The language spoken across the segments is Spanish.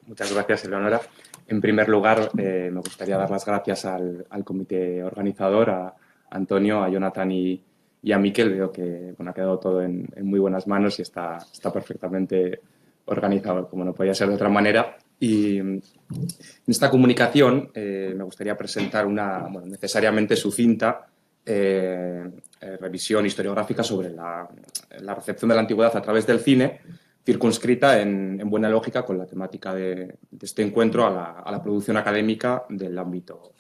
Muchas gracias, Eleonora. En primer lugar, me gustaría dar las gracias al comité organizador, a Antonio, a Jonathan y a Miquel. Veo que ha quedado todo en muy buenas manos y está perfectamente organizado, como no podía ser de otra manera. Y en esta comunicación me gustaría presentar una necesariamente sucinta revisión historiográfica sobre la recepción de la antigüedad a través del cine, circunscrita en buena lógica con la temática de este encuentro a la producción académica del ámbito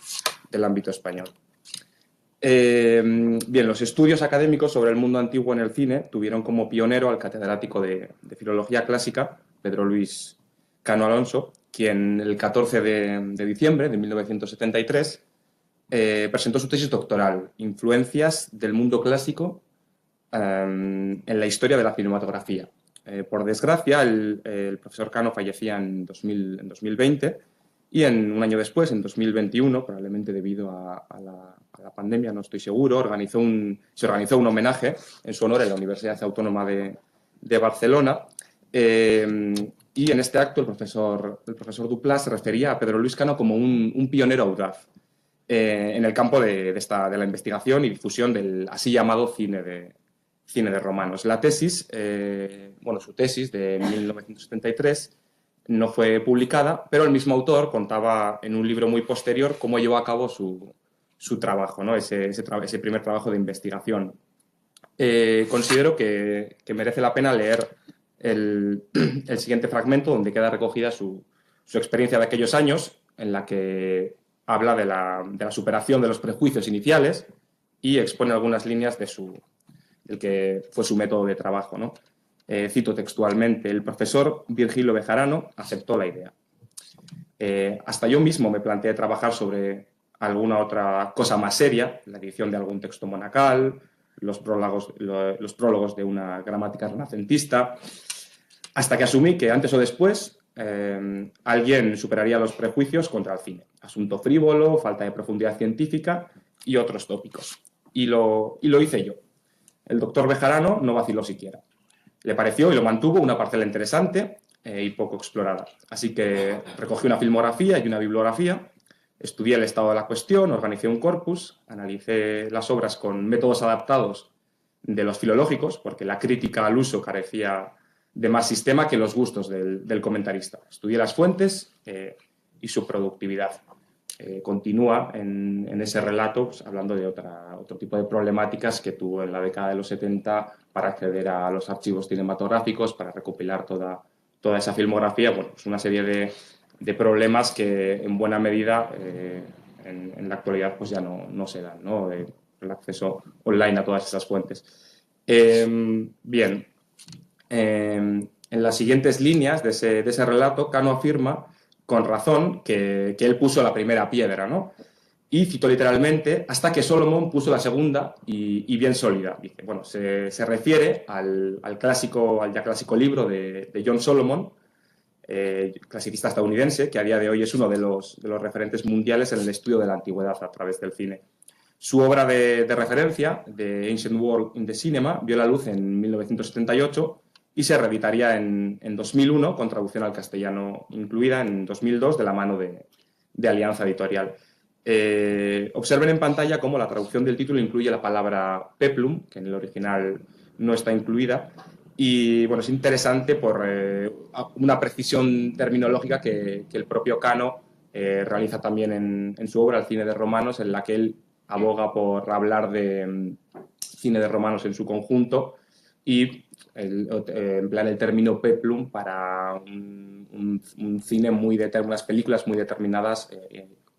español. Bien, los estudios académicos sobre el mundo antiguo en el cine tuvieron como pionero al catedrático de Filología Clásica, Pedro Luis Cano Alonso, quien el 14 de diciembre de 1973 presentó su tesis doctoral, Influencias del mundo clásico en la historia de la cinematografía. Por desgracia, el profesor Cano fallecía en 2020 y un año después, en 2021, probablemente debido a la pandemia, no estoy seguro, se organizó un homenaje en su honor en la Universidad Autónoma de Barcelona. Y en este acto el profesor Duplá se refería a Pedro Luis Cano como un pionero audaz en el campo de la investigación y difusión del así llamado cine de romanos. La tesis, su tesis de 1973 no fue publicada, pero el mismo autor contaba en un libro muy posterior cómo llevó a cabo su trabajo, ¿no? ese primer trabajo de investigación. Considero que merece la pena leer el siguiente fragmento, donde queda recogida su experiencia de aquellos años, en la que habla de la superación de los prejuicios iniciales y expone algunas líneas del que fue su método de trabajo, ¿no? Cito textualmente: el profesor Virgilio Bejarano aceptó la idea. Hasta yo mismo me planteé trabajar sobre alguna otra cosa más seria, la edición de algún texto monacal, los prólogos de una gramática renacentista, hasta que asumí que antes o después alguien superaría los prejuicios contra el cine. Asunto frívolo, falta de profundidad científica y otros tópicos. Y lo hice yo. El doctor Bejarano no vaciló siquiera. Le pareció y lo mantuvo una parcela interesante y poco explorada. Así que recogí una filmografía y una bibliografía, estudié el estado de la cuestión, organicé un corpus, analicé las obras con métodos adaptados de los filológicos, porque la crítica al uso carecía de más sistema que los gustos del comentarista. Estudié las fuentes y su productividad. Continúa en ese relato pues, hablando de otro tipo de problemáticas que tuvo en la década de los 70 para acceder a los archivos cinematográficos, para recopilar toda esa filmografía. Bueno, pues una serie de problemas que en buena medida en la actualidad pues ya no se dan, ¿no? El acceso online a todas esas fuentes. Bien, en las siguientes líneas de ese relato, Cano afirma con razón que él puso la primera piedra, ¿no? Y cito literalmente: hasta que Solomon puso la segunda y bien sólida. Dice, bueno, se refiere al ya clásico libro de John Solomon, clasicista estadounidense, que a día de hoy es uno de los referentes mundiales en el estudio de la antigüedad a través del cine. Su obra de referencia, The Ancient World in the Cinema, vio la luz en 1978 y se reeditaría en 2001, con traducción al castellano incluida, en 2002, de la mano de Alianza Editorial. Observen en pantalla cómo la traducción del título incluye la palabra peplum, que en el original no está incluida, y bueno, es interesante por una precisión terminológica que el propio Cano realiza también en su obra El cine de romanos, en la que él aboga por hablar de cine de romanos en su conjunto y emplear el término peplum para un cine unas películas muy determinadas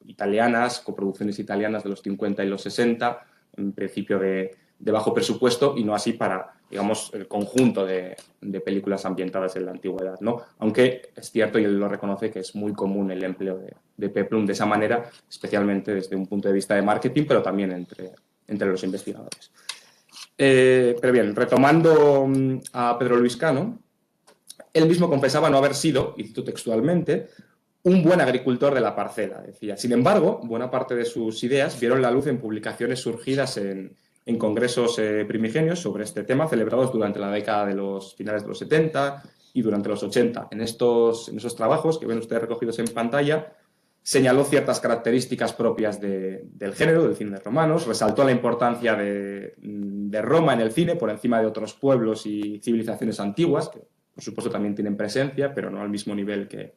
italianas, coproducciones italianas de los 50 y los 60, en principio de bajo presupuesto, y no así para, digamos, el conjunto de películas ambientadas en la antigüedad, ¿no? Aunque es cierto, y él lo reconoce, que es muy común el empleo de peplum de esa manera, especialmente desde un punto de vista de marketing, pero también entre los investigadores. Pero bien, retomando a Pedro Luis Cano, él mismo confesaba no haber sido, y cito textualmente, un buen agricultor de la parcela, decía. Sin embargo, buena parte de sus ideas vieron la luz en publicaciones surgidas en congresos primigenios sobre este tema, celebrados durante la década de los finales de los 70 y durante los 80. En esos trabajos que ven ustedes recogidos en pantalla, señaló ciertas características propias del género, del cine de romanos, resaltó la importancia de Roma en el cine por encima de otros pueblos y civilizaciones antiguas, que por supuesto también tienen presencia, pero no al mismo nivel que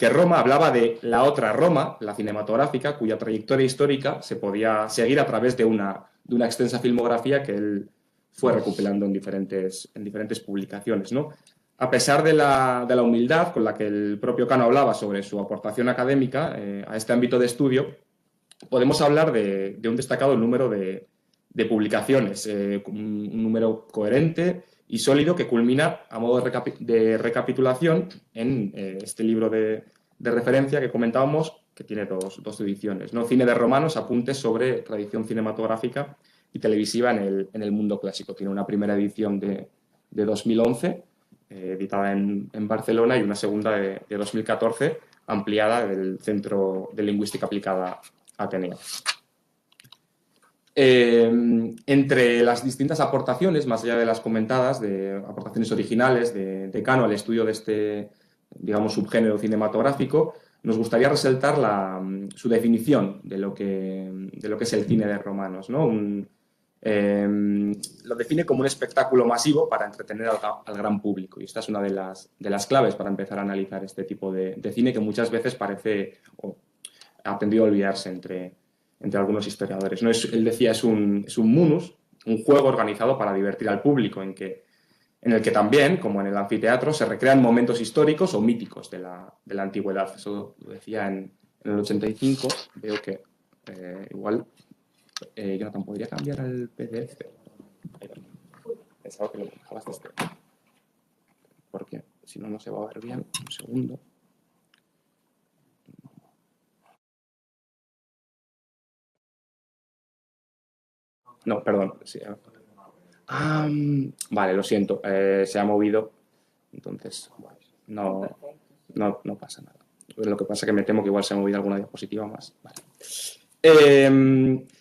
Roma. Hablaba de la otra Roma, la cinematográfica, cuya trayectoria histórica se podía seguir a través de una extensa filmografía que él fue recopilando en diferentes publicaciones, ¿no? A pesar de la humildad con la que el propio Cano hablaba sobre su aportación académica a este ámbito de estudio, podemos hablar de un destacado número de publicaciones, un número coherente y sólido que culmina a modo de recapitulación en este libro de referencia que comentábamos, que tiene dos ediciones, ¿no? Cine de romanos, apuntes sobre tradición cinematográfica y televisiva en el mundo clásico. Tiene una primera edición de 2011, editada en Barcelona, y una segunda de 2014, ampliada del Centro de Lingüística Aplicada Ateneo. Entre las distintas aportaciones, más allá de las comentadas, de aportaciones originales de Cano al estudio de este, digamos, subgénero cinematográfico, nos gustaría resaltar su definición de lo que es el cine de romanos, ¿no? Lo define como un espectáculo masivo para entretener al gran público, y esta es una de las claves para empezar a analizar este tipo de cine que muchas veces parece o ha tendido a olvidarse entre algunos historiadores, ¿no? Él decía, es un munus, un juego organizado para divertir al público, en el que también, como en el anfiteatro, se recrean momentos históricos o míticos de la antigüedad. Eso lo decía en el 85. Veo que igual Jonathan, ¿podría cambiar al PDF? Pensaba que lo dejabas desde... Porque si no, no se va a ver bien. Un segundo. No, perdón. Sí. Vale, lo siento. Se ha movido. Entonces, bueno, no pasa nada. Lo que pasa es que me temo que igual se ha movido alguna diapositiva más. Vale.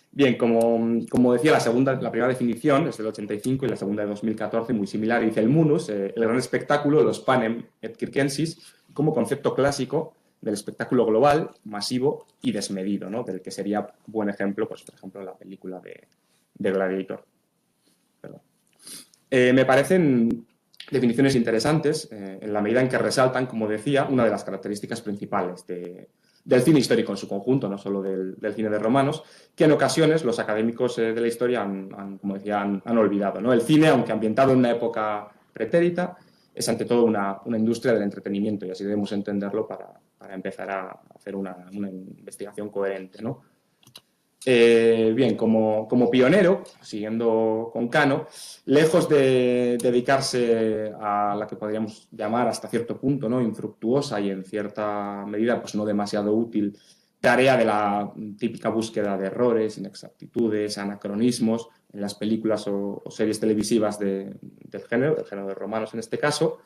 Bien, como decía, la primera definición es del 85 y la segunda de 2014, muy similar. Dice el munus, el gran espectáculo, los panem et circenses, como concepto clásico del espectáculo global, masivo y desmedido, ¿no? Del que sería buen ejemplo, pues, por ejemplo, la película de Gladiator. Me parecen definiciones interesantes en la medida en que resaltan, como decía, una de las características principales del cine histórico en su conjunto, no solo del cine de romanos, que en ocasiones los académicos de la historia como decía, han olvidado, ¿no? El cine, aunque ambientado en una época pretérita, es ante todo una industria del entretenimiento, y así debemos entenderlo para empezar a hacer una investigación coherente, ¿no? Bien, como pionero, siguiendo con Cano, lejos de dedicarse a la que podríamos llamar hasta cierto punto, ¿no?, infructuosa y en cierta medida pues no demasiado útil tarea de la típica búsqueda de errores, inexactitudes, anacronismos en las películas o series televisivas del género de romanos en este caso,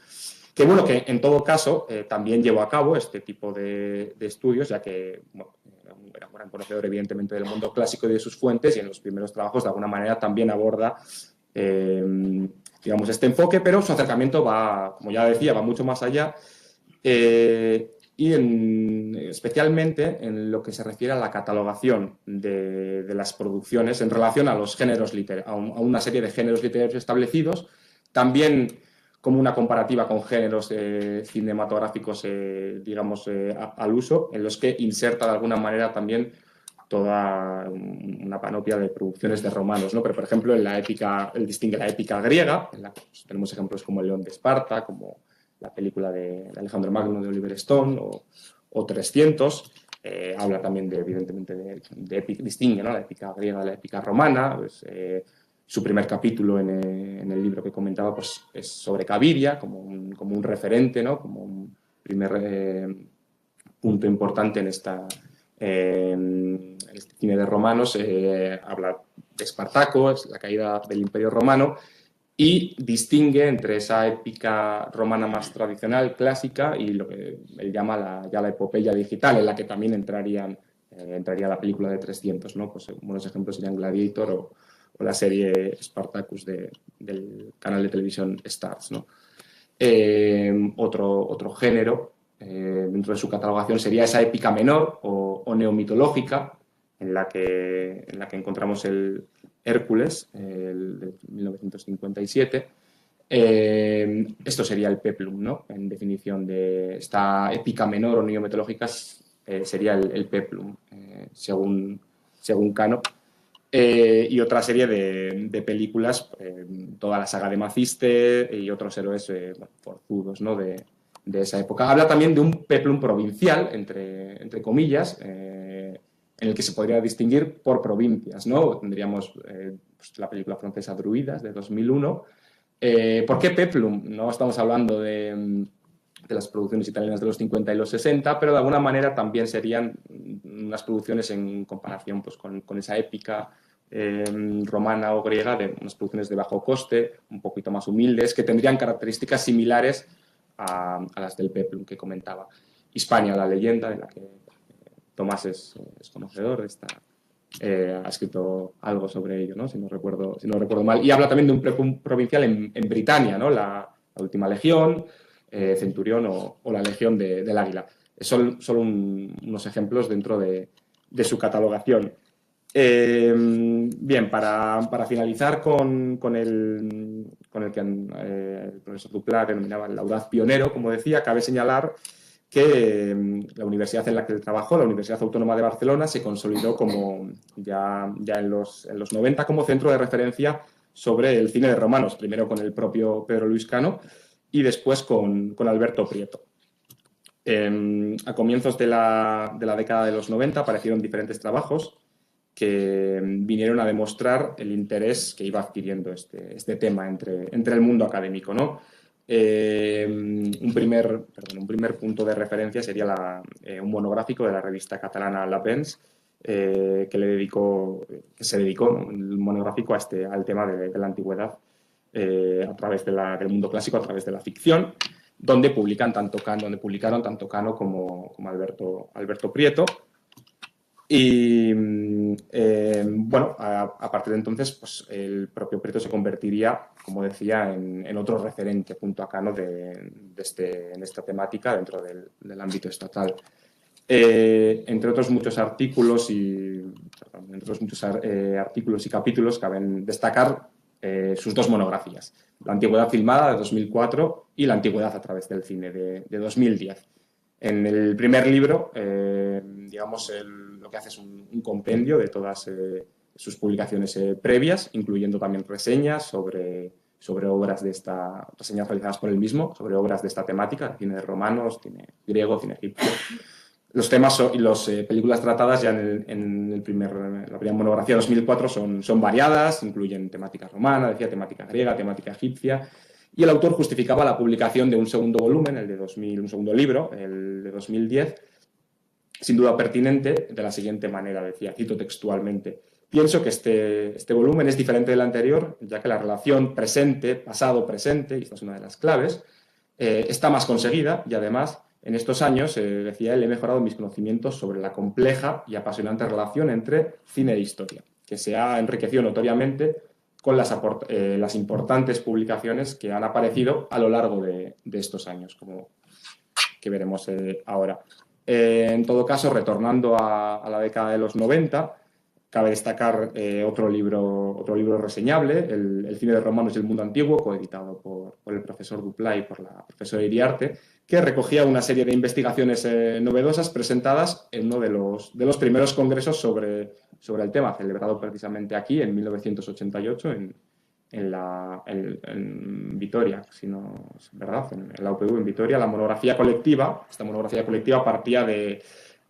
que bueno, que en todo caso también llevó a cabo este tipo de estudios, ya que bueno, era un gran conocedor evidentemente del mundo clásico y de sus fuentes, y en los primeros trabajos de alguna manera también aborda digamos, este enfoque, pero su acercamiento va, como ya decía, va mucho más allá, y especialmente en lo que se refiere a la catalogación de las producciones en relación a los géneros a una serie de géneros literarios establecidos, también como una comparativa con géneros cinematográficos, digamos, al uso, en los que inserta de alguna manera también toda una panoplia de producciones de romanos, ¿no? Pero, por ejemplo, en la épica, él distingue la épica griega, en la que pues, tenemos ejemplos como El León de Esparta, como la película de Alejandro Magno de Oliver Stone o 300. Habla también, evidentemente, distingue, ¿no?, la épica griega de la épica romana. Pues, su primer capítulo en el libro que comentaba pues, es sobre Cabiria, como un referente, ¿no?, como un primer punto importante en este cine de romanos. Habla de Espartaco, es la caída del Imperio Romano, y distingue entre esa épica romana más tradicional, clásica, y lo que él llama ya la epopeya digital, en la que también entraría la película de 300, ¿no? Pues unos ejemplos serían Gladiator o la serie Spartacus del canal de televisión Starz, ¿no? Otro género dentro de su catalogación sería esa épica menor o neomitológica, en la que encontramos el Hércules, el de 1957. Esto sería el peplum, ¿no? En definición de esta épica menor o neomitológica sería el peplum, según Cano. Y otra serie de películas, toda la saga de Maciste y otros héroes forzudos, ¿no? de esa época. Habla también de un peplum provincial, entre comillas, en el que se podría distinguir por provincias, ¿no? Tendríamos pues, la película francesa Druidas, de 2001. ¿Por qué peplum? No estamos hablando de las producciones italianas de los 50 y los 60, pero de alguna manera también serían unas producciones en comparación pues, con esa épica romana o griega, de unas producciones de bajo coste, un poquito más humildes, que tendrían características similares a las del peplum que comentaba. Hispania, la leyenda, de la que Tomás es conocedor de esta. Ha escrito algo sobre ello, ¿no? si no recuerdo mal. Y habla también de un peplum provincial en Britania, ¿no? La última legión, Centurión o la Legión del Águila. Son solo unos ejemplos dentro de su catalogación. Bien, para finalizar con el que el profesor Duplat denominaba el audaz pionero, como decía, cabe señalar que la universidad en la que él trabajó, la Universidad Autónoma de Barcelona, se consolidó como ya en los 90 como centro de referencia sobre el cine de romanos, primero con el propio Pedro Luis Cano y después con Alberto Prieto. A comienzos de la década de los 90 aparecieron diferentes trabajos que vinieron a demostrar el interés que iba adquiriendo este tema entre el mundo académico, ¿no? Un primer punto de referencia sería un monográfico de la revista catalana La Pens, que se dedicó, ¿no? El monográfico al tema de la antigüedad a través del mundo clásico, a través de la ficción, donde publicaron tanto Cano como Alberto Prieto. Y bueno, a partir de entonces, pues el propio Prieto se convertiría, como decía, en otro referente junto a Cano en esta temática dentro del ámbito estatal. Entre otros muchos artículos y capítulos caben destacar sus dos monografías, La Antigüedad filmada de 2004 y La Antigüedad a través del cine de 2010. En el primer libro, digamos, lo que hace es un compendio de todas sus publicaciones previas, incluyendo también reseñas sobre obras reseñas realizadas por él mismo, sobre obras de esta temática, cine de romanos, cine griego, cine egipcio. Los temas y las películas tratadas ya en la primera monografía de 2004 son variadas, incluyen temática romana, temática griega, temática egipcia, y el autor justificaba la publicación de un segundo volumen, un segundo libro, el de 2010, sin duda pertinente, de la siguiente manera, decía, cito textualmente: pienso que este volumen es diferente del anterior, ya que la relación pasado-presente, y esta es una de las claves, está más conseguida y además, en estos años, decía él, he mejorado mis conocimientos sobre la compleja y apasionante relación entre cine e historia, que se ha enriquecido notoriamente con las importantes publicaciones que han aparecido a lo largo de estos años, como que veremos ahora. En todo caso, retornando a la década de los 90, cabe destacar otro libro reseñable, el cine de romanos y el mundo antiguo, coeditado por el profesor Duplat y por la profesora Iriarte, que recogía una serie de investigaciones novedosas presentadas en uno de los primeros congresos sobre el tema, celebrado precisamente aquí en 1988 en Vitoria, si no es verdad, en la UPV en Vitoria. Esta monografía colectiva partía de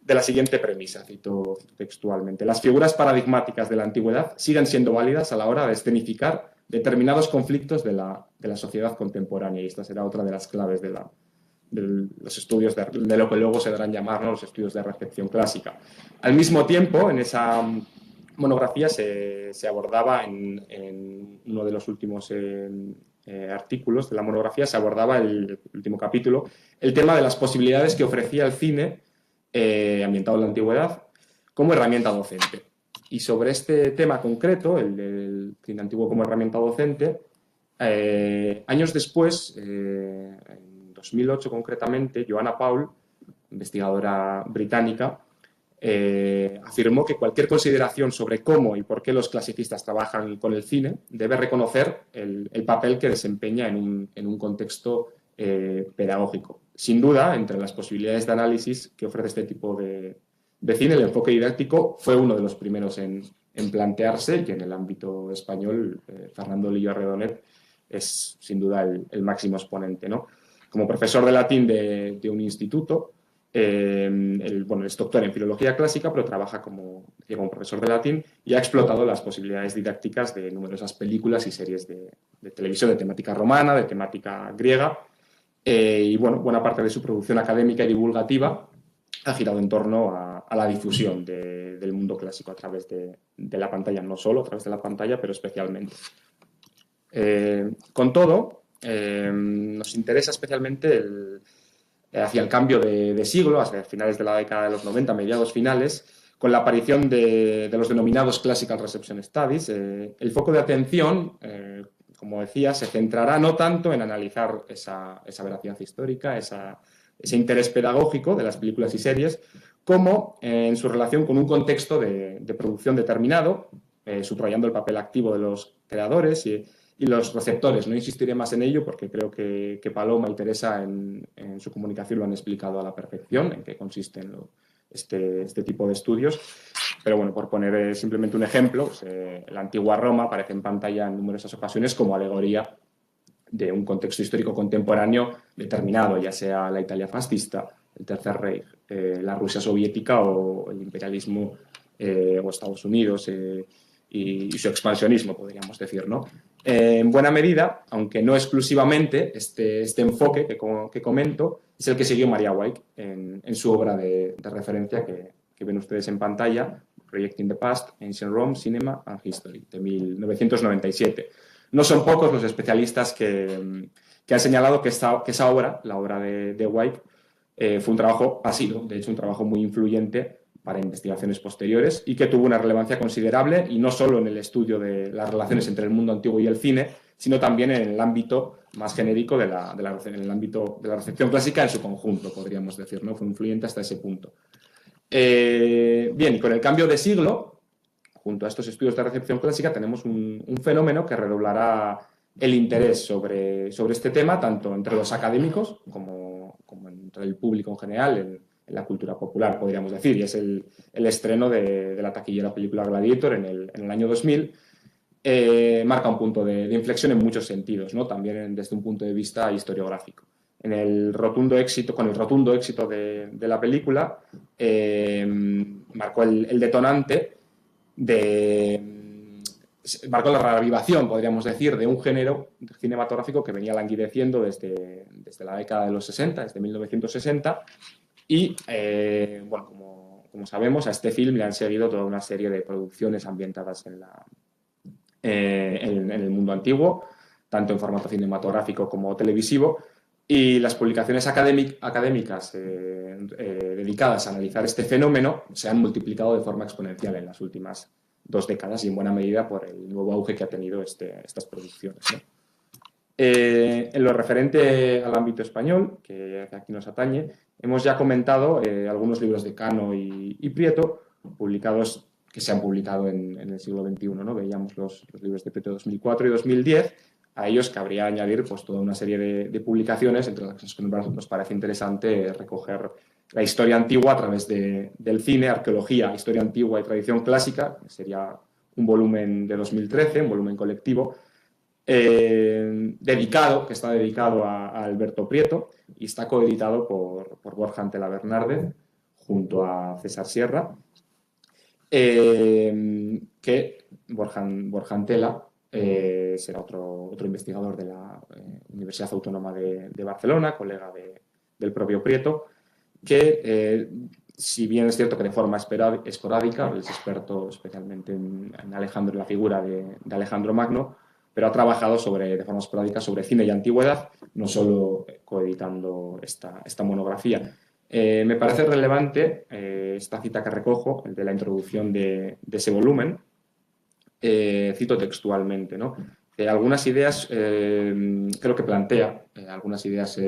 la siguiente premisa, cito textualmente: las figuras paradigmáticas de la antigüedad siguen siendo válidas a la hora de escenificar determinados conflictos de la sociedad contemporánea, y esta será otra de las claves de los estudios de lo que luego se darán llamar, ¿no?, los estudios de recepción clásica. Al mismo tiempo, en esa monografía se abordaba en uno de los últimos artículos de la monografía, se abordaba el último capítulo, el tema de las posibilidades que ofrecía el cine ambientado en la antigüedad como herramienta docente. Y sobre este tema concreto, el del cine antiguo como herramienta docente, Años después, en 2008 concretamente, Joanna Paul, investigadora británica, afirmó que cualquier consideración sobre cómo y por qué los clasicistas trabajan con el cine debe reconocer el papel que desempeña en un contexto pedagógico. Sin duda, entre las posibilidades de análisis que ofrece este tipo de cine, el enfoque didáctico fue uno de los primeros en plantearse, y en el ámbito español, Fernando Lillo Redonet es sin duda el máximo exponente, ¿no? Como profesor de latín de un instituto, bueno, es doctor en filología clásica, pero trabaja como profesor de latín y ha explotado las posibilidades didácticas de numerosas películas y series de televisión de temática romana, de temática griega, y bueno, buena parte de su producción académica y divulgativa ha girado en torno a la difusión del mundo clásico a través de la pantalla, no solo a través de la pantalla, pero especialmente. Con todo, nos interesa especialmente hacia el cambio de siglo, hacia finales de la década de los 90, mediados finales, con la aparición de los denominados Classical Reception Studies. El foco de atención, como decía, se centrará no tanto en analizar esa veracidad histórica, ese interés pedagógico de las películas y series, como en su relación con un contexto de producción determinado, subrayando el papel activo de los creadores y los receptores. No insistiré más en ello porque creo que Paloma y Teresa en su comunicación lo han explicado a la perfección, en qué consisten este tipo de estudios. Pero bueno, por poner simplemente un ejemplo, pues, la antigua Roma aparece en pantalla en numerosas ocasiones como alegoría de un contexto histórico contemporáneo determinado, ya sea la Italia fascista, el Tercer Reich, la Rusia soviética o el imperialismo o Estados Unidos y su expansionismo, podríamos decir, ¿no? En buena medida, aunque no exclusivamente, este enfoque que comento es el que siguió Maria White en su obra de referencia que ven ustedes en pantalla, Projecting the Past, Ancient Rome, Cinema and History, de 1997. No son pocos los especialistas que han señalado que esa obra, la obra de White, ha sido, de hecho, un trabajo muy influyente para investigaciones posteriores y que tuvo una relevancia considerable, y no solo en el estudio de las relaciones entre el mundo antiguo y el cine, sino también en el ámbito más genérico en el ámbito de la recepción clásica en su conjunto, podríamos decir, ¿no? Fue influyente hasta ese punto. Bien, y con el cambio de siglo, junto a estos estudios de recepción clásica, tenemos un fenómeno que redoblará el interés sobre este tema, tanto entre los académicos como entre el público en general, en la cultura popular, podríamos decir, y es el estreno de la taquillera película Gladiator en el año 2000. Marca un punto de inflexión en muchos sentidos, ¿no? También desde un punto de vista historiográfico. Con el rotundo éxito de la película, marcó el detonante marcó la reavivación, podríamos decir, de un género cinematográfico que venía languideciendo desde la década de los 60, desde 1960, y bueno, como sabemos, a este film le han seguido toda una serie de producciones ambientadas en el mundo antiguo, tanto en formato cinematográfico como televisivo, y las publicaciones académicas dedicadas a analizar este fenómeno se han multiplicado de forma exponencial en las últimas 2 décadas, y en buena medida por el nuevo auge que ha tenido estas producciones, ¿no? En lo referente al ámbito español, que aquí nos atañe, hemos ya comentado algunos libros de Cano y Prieto, que se han publicado en el siglo XXI, ¿no? Veíamos los libros de Prieto de 2004 y 2010. A ellos cabría añadir pues, toda una serie de publicaciones, entre las que nos parece interesante recoger la historia antigua a través del cine, arqueología, historia antigua y tradición clásica, que sería un volumen de 2013, un volumen colectivo, que está dedicado a Alberto Prieto y está coeditado por Borja Antela Bernárdez junto a César Sierra, que Borja Antela será otro investigador de la Universidad Autónoma de Barcelona, colega del propio Prieto, que si bien es cierto que de forma esporádica, es experto especialmente en la figura de Alejandro Magno, pero ha trabajado de forma esporádica sobre cine y antigüedad, no solo coeditando esta monografía. Me parece relevante esta cita que recojo, el de la introducción de ese volumen. Cito textualmente, ¿no? algunas ideas, creo que plantea algunas ideas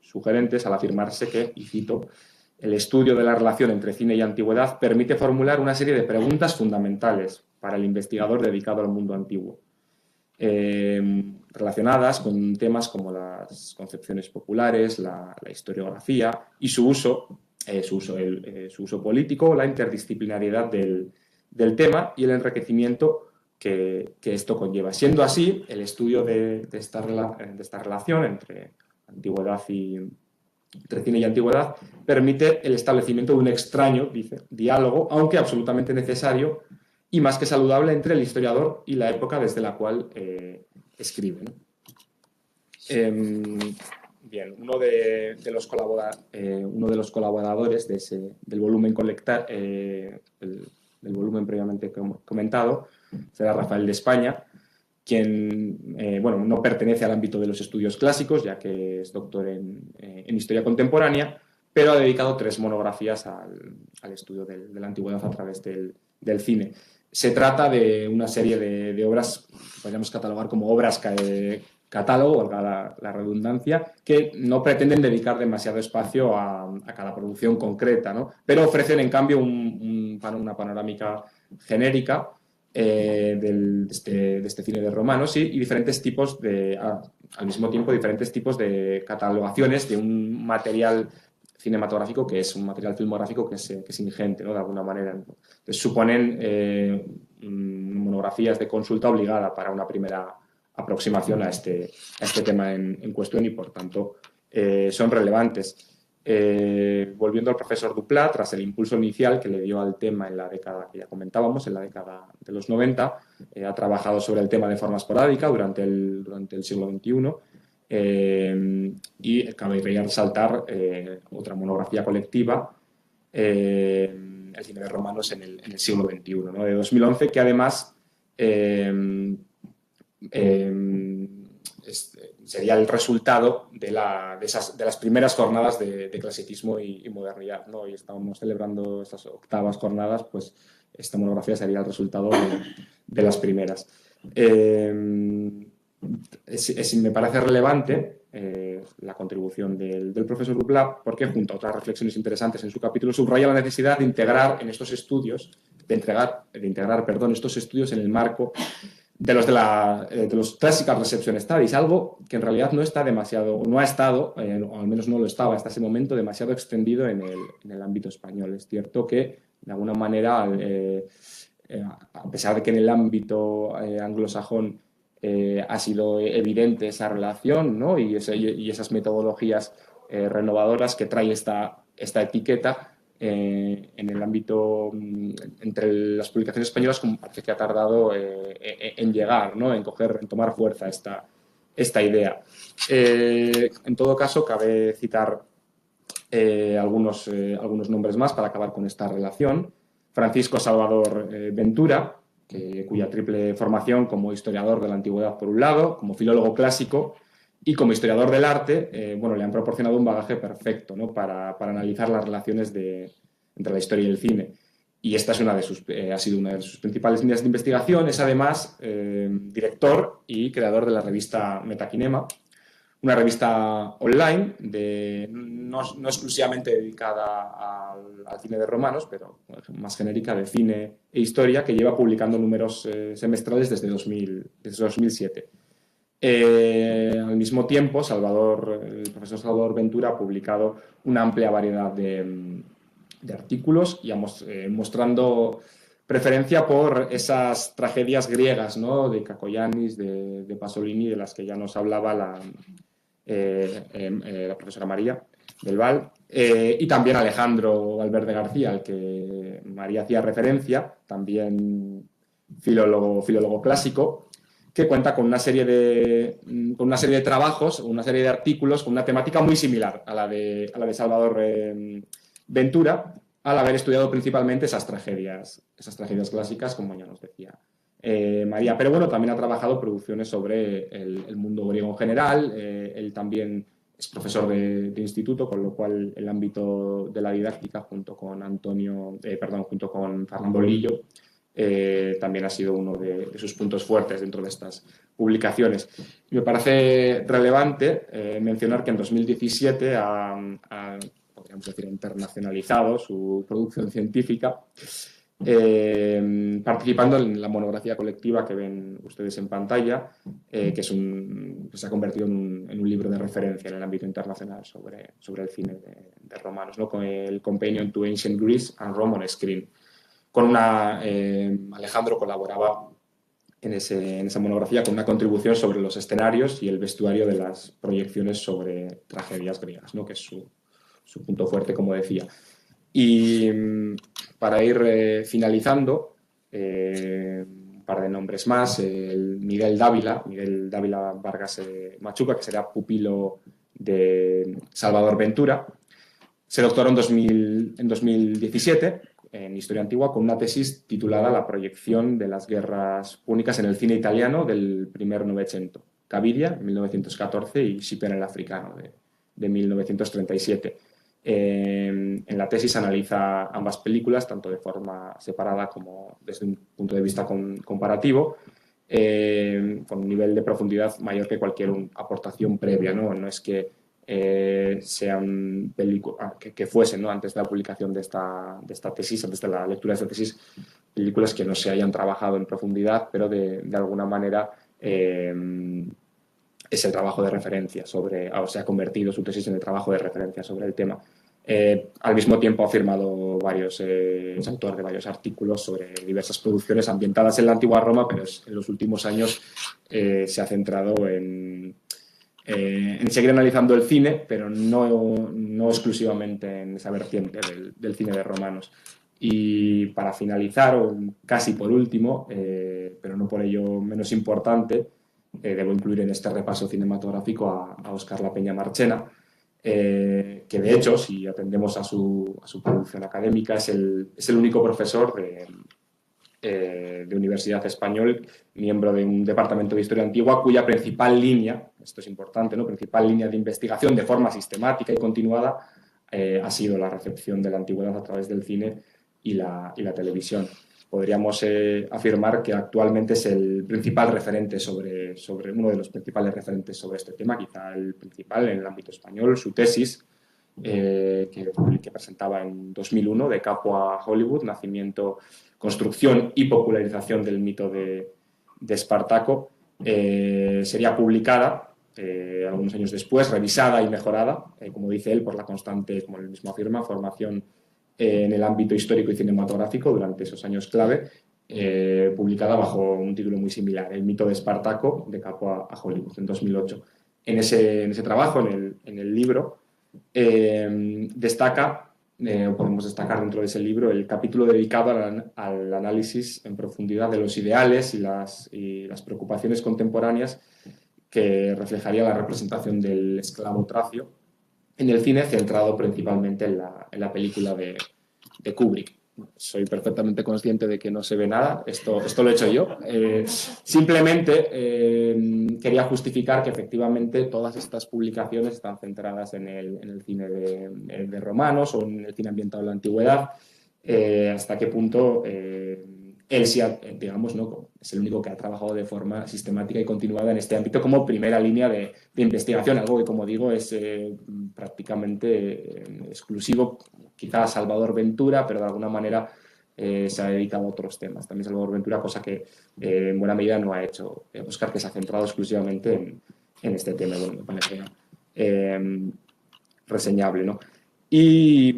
sugerentes al afirmarse que, y cito, el estudio de la relación entre cine y antigüedad permite formular una serie de preguntas fundamentales para el investigador dedicado al mundo antiguo, relacionadas con temas como las concepciones populares, la historiografía y su uso político, la interdisciplinariedad del tema y el enriquecimiento que esto conlleva. Siendo así, el estudio de esta relación entre antigüedad entre cine y antigüedad permite el establecimiento de un extraño, dice, diálogo, aunque absolutamente necesario y más que saludable entre el historiador y la época desde la cual escribe, ¿no? Bien, uno de los colaboradores del volumen del volumen previamente comentado será Rafael de España, quien bueno, no pertenece al ámbito de los estudios clásicos, ya que es doctor en historia contemporánea, pero ha dedicado 3 monografías al estudio de la antigüedad a través del cine. Se trata de una serie de obras que podríamos catalogar como obras catálogo, valga la redundancia, que no pretenden dedicar demasiado espacio a cada producción concreta, ¿no? Pero ofrecen, en cambio, una panorámica genérica de este cine de romanos y diferentes tipos al mismo tiempo, diferentes tipos de catalogaciones de un material cinematográfico que es un material filmográfico que es ingente, ¿no? De alguna manera. Entonces, suponen monografías de consulta obligada para una primera aproximación a este tema en cuestión y, por tanto, son relevantes. Volviendo al profesor Duplat, tras el impulso inicial que le dio al tema en la década que ya comentábamos, en la década de los 90, ha trabajado sobre el tema de forma esporádica durante el siglo XXI y cabe resaltar otra monografía colectiva, el cine de romanos en el siglo XXI, ¿no? De 2011, que además sería el resultado de las primeras jornadas de clasicismo y modernidad, ¿no? Y estábamos celebrando estas 8ª jornadas, pues esta monografía sería el resultado de las primeras. Me parece relevante la contribución del profesor Duplat, porque junto a otras reflexiones interesantes en su capítulo subraya la necesidad de integrar en estos estudios, estos estudios en el marco de los Classical Reception Studies, algo que en realidad no está demasiado, no ha estado, o al menos no lo estaba hasta ese momento, demasiado extendido en el ámbito español. Es cierto que, de alguna manera, a pesar de que en el ámbito anglosajón ha sido evidente esa relación, ¿no? y esas metodologías renovadoras que trae esta etiqueta, en el ámbito entre las publicaciones españolas, como parece que ha tardado en llegar, ¿no? en tomar fuerza esta idea. En todo caso, cabe citar algunos nombres más para acabar con esta relación. Francisco Salvador Ventura, cuya triple formación como historiador de la antigüedad por un lado, como filólogo clásico y como historiador del arte, bueno, le han proporcionado un bagaje perfecto, ¿no? para analizar las relaciones entre la historia y el cine. Y esta ha sido una de sus principales líneas de investigación. Es además director y creador de la revista Metacinema, una revista online no exclusivamente dedicada al cine de romanos, pero más genérica de cine e historia, que lleva publicando números semestrales desde 2007. Al mismo tiempo, el profesor Salvador Ventura ha publicado una amplia variedad de artículos y mostrando preferencia por esas tragedias griegas, ¿no? De Cacoyanis, de Pasolini, de las que ya nos hablaba la profesora María del Val, y también Alejandro Valverde García, al que María hacía referencia, también filólogo clásico, que cuenta con una serie de trabajos, una serie de artículos con una temática muy similar a la de Salvador Ventura, al haber estudiado principalmente esas tragedias clásicas, como ya nos decía María. Pero bueno, también ha trabajado producciones sobre el mundo griego en general. Él también es profesor de instituto, con lo cual el ámbito de la didáctica, junto con Fernando Lillo, también ha sido uno de sus puntos fuertes dentro de estas publicaciones. Me parece relevante mencionar que en 2017 podríamos decir, internacionalizado su producción científica, participando en la monografía colectiva que ven ustedes en pantalla, que se ha convertido en un libro de referencia en el ámbito internacional sobre el cine de romanos, ¿no? Con el Companion to Ancient Greece and Rome on Screen. Alejandro colaboraba en esa monografía con una contribución sobre los escenarios y el vestuario de las proyecciones sobre tragedias griegas, ¿no? Que es su punto fuerte, como decía. Y para ir finalizando, un par de nombres más. Miguel Dávila Vargas Machuca, que será pupilo de Salvador Ventura. Se doctoró en 2017 en Historia Antigua con una tesis titulada La proyección de las guerras púnicas en el cine italiano del primer Novecento. Gaviria, en 1914, y Scipione el Africano, de 1937. En la tesis analiza ambas películas, tanto de forma separada como desde un punto de vista comparativo, con un nivel de profundidad mayor que cualquier aportación previa, ¿no? No es que sean películas que fuesen, ¿no? Antes de la publicación de esta tesis, antes de la lectura de esta tesis, películas que no se hayan trabajado en profundidad, pero de alguna manera es el trabajo de referencia o se ha convertido su tesis en el trabajo de referencia sobre el tema. Al mismo tiempo ha firmado es autor de varios artículos sobre diversas producciones ambientadas en la antigua Roma, pero en los últimos años se ha centrado en seguir analizando el cine, pero no exclusivamente en esa vertiente del cine de romanos. Y para finalizar, o casi por último, pero no por ello menos importante, debo incluir en este repaso cinematográfico a Óscar Lapeña Marchena, que de hecho, si atendemos a su producción académica, es el único profesor de Universidad Español, miembro de un departamento de Historia Antigua, cuya principal línea, esto es importante, ¿no? Principal línea de investigación de forma sistemática y continuada ha sido la recepción de la antigüedad a través del cine y la televisión. Podríamos afirmar que actualmente es el principal referente sobre uno de los principales referentes sobre este tema, quizá el principal en el ámbito español. Su tesis, que presentaba en 2001, De Capo a Hollywood, nacimiento, construcción y popularización del mito de Espartaco, sería publicada algunos años después, revisada y mejorada, como dice él, por la constante, como él mismo afirma, formación en el ámbito histórico y cinematográfico durante esos años clave, publicada bajo un título muy similar, El mito de Espartaco, De Capo a Hollywood, en 2008. En ese trabajo, en el libro, podemos destacar dentro de ese libro el capítulo dedicado al análisis en profundidad de los ideales y las preocupaciones contemporáneas que reflejaría la representación del esclavo tracio en el cine, centrado principalmente en la película de Kubrick. Soy perfectamente consciente de que no se ve nada, esto lo he hecho yo. Simplemente quería justificar que efectivamente todas estas publicaciones están centradas en el cine de romanos o en el cine ambientado en la antigüedad, hasta qué punto él sí, digamos, ¿no? Es el único que ha trabajado de forma sistemática y continuada en este ámbito como primera línea de investigación, algo que, como digo, es prácticamente exclusivo, quizás Salvador Ventura, pero de alguna manera se ha dedicado a otros temas. También Salvador Ventura, cosa que en buena medida no ha hecho Óscar, que se ha centrado exclusivamente en este tema. Bueno, me parece reseñable, ¿no? Y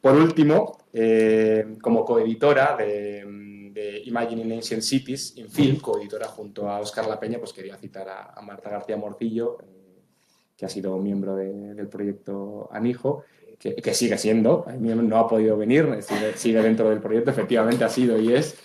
por último, como coeditora de Imagining Ancient Cities in Film, coeditora junto a Óscar Lapeña, pues quería citar a Marta García Morcillo, que ha sido miembro del proyecto Anijo, que sigue siendo, no ha podido venir, sigue dentro del proyecto, efectivamente ha sido y es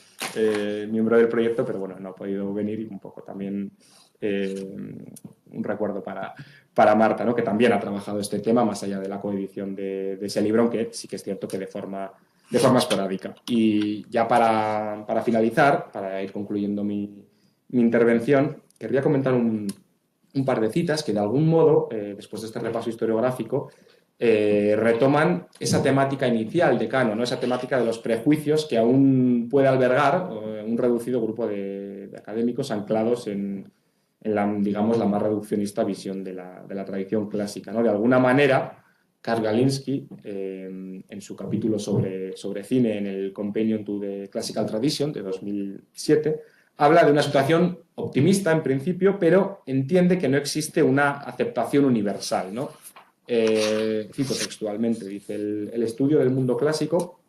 miembro del proyecto, pero bueno, no ha podido venir, y un poco también un recuerdo para Marta, ¿no? Que también ha trabajado este tema más allá de la coedición de ese libro, aunque sí que es cierto que de forma esporádica. Y ya para finalizar, para ir concluyendo mi intervención, querría comentar un par de citas que de algún modo, después de este repaso historiográfico, retoman esa temática inicial de Kano, ¿no? Esa temática de los prejuicios que aún puede albergar un reducido grupo de académicos anclados en la, digamos, la más reduccionista visión de la tradición clásica, ¿no? De alguna manera, Karl-Galinsky, en su capítulo sobre cine en el Companion to the Classical Tradition de 2007, habla de una situación optimista en principio, pero entiende que no existe una aceptación universal, ¿no? Cito textualmente, dice, el estudio del mundo clásico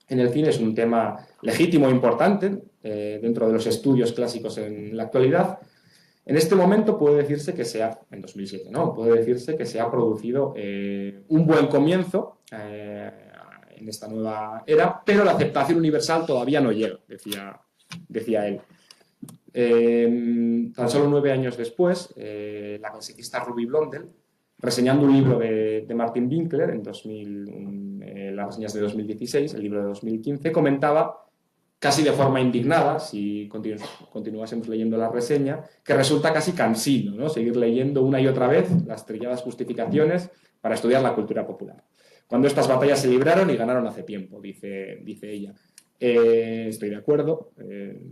en el cine es un tema legítimo e importante dentro de los estudios clásicos en la actualidad. En este momento puede decirse que en 2007, ¿no? Puede decirse que se ha producido un buen comienzo en esta nueva era, pero la aceptación universal todavía no llega, decía él. Tan solo 9 años después, la clasicista Ruby Blondel, reseñando un libro de Martin Winkler, las reseñas de 2016, el libro de 2015, comentaba, casi de forma indignada, si continuásemos leyendo la reseña, que resulta casi cansino, ¿no? Seguir leyendo una y otra vez las trilladas justificaciones para estudiar la cultura popular. Cuando estas batallas se libraron y ganaron hace tiempo, dice ella. Estoy de acuerdo.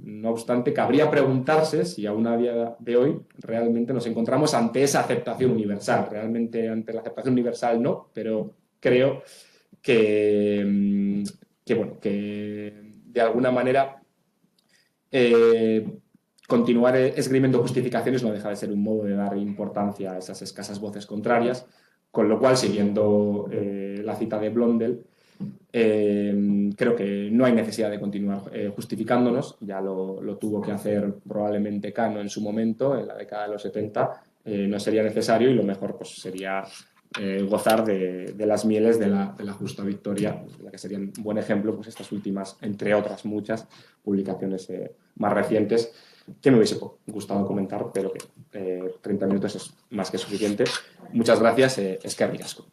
No obstante, cabría preguntarse si aún a día de hoy realmente nos encontramos ante esa aceptación universal. Realmente ante la aceptación universal no, pero creo que de alguna manera continuar esgrimiendo justificaciones no deja de ser un modo de dar importancia a esas escasas voces contrarias, con lo cual, siguiendo la cita de Blondel, creo que no hay necesidad de continuar justificándonos, ya lo tuvo que hacer probablemente Kano en su momento, en la década de los 70, no sería necesario y lo mejor pues, sería gozar de las mieles de la justa victoria, la que sería un buen ejemplo pues estas últimas, entre otras muchas, publicaciones más recientes que me hubiese gustado comentar, pero que 30 minutos es más que suficiente. Muchas gracias, eskerrik asko.